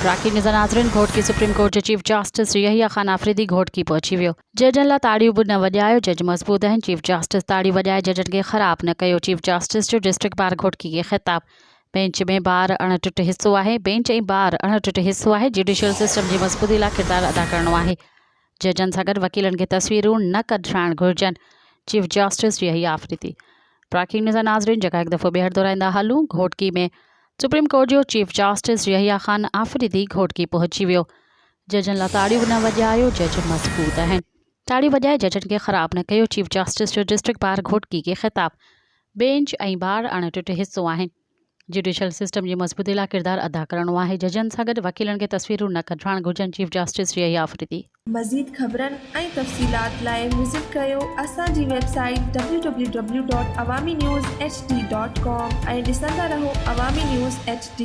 राखी निज़ा नाज़रीन घोट की सुप्रीम कोर्ट जो चीफ जस्टिस यहिया ख़ान आफरीदी घोट की पहुंची वियो। जजन ला ताड़ियूं बि न वॼायो, जज मज़बूत आहिनि। चीफ जस्टिस ताड़ी वॼाए जजन खे ख़राब न कयो। चीफ जस्टिस जो डिस्ट्रिक्ट बार घोटकी खे ख़िताब। बेंच में बार अणटुट हिस्सो आहे। बेंच ऐं बार अणटुट हिस्सो आहे। जुडिशियल सिस्टम जी मज़बूती लाइ किरदारु अदा करणो आहे। जजन सां गॾु वकीलनि खे तस्वीरूं न कढाइण घुरिजनि। Chief justice Yahya Afridi. राखी निज़ा नाज़रीन जगह हिकु दफ़ो ॿीहर दोहराईंदा हलूं। घोटकी में सुप्रीम कोर्ट जो चीफ जस्टिस यहिया ख़ान आफरीदी घोटकी पहुंची वियो। जजन ला ताड़ियूं न वॼायो, जज मज़बूत आहिनि। ताड़ी वॼाए जजन खे ख़राब न कयो। चीफ जस्टिस जो डिस्ट्रिक्ट बार घोटकी खे ख़िताब। बेंच ऐं बार अणटुट हिस्सो आहिनि। जुडिशियल सिस्टम जी मज़बूती लाइ किरदारु अदा करणो आहे। जजन सां गॾु वकीलनि खे तस्वीरूं न कढाइण घुरिजनि। Chief justice Yahya Afridi. मज़ीद ख़बरनि ऐं तफ़सीलात लाइ विज़िट कयो असांजी वेबसाइट www.awamiNewsHD.com ऐं ॾिसंदा रहो अवामी न्यूज़ HD।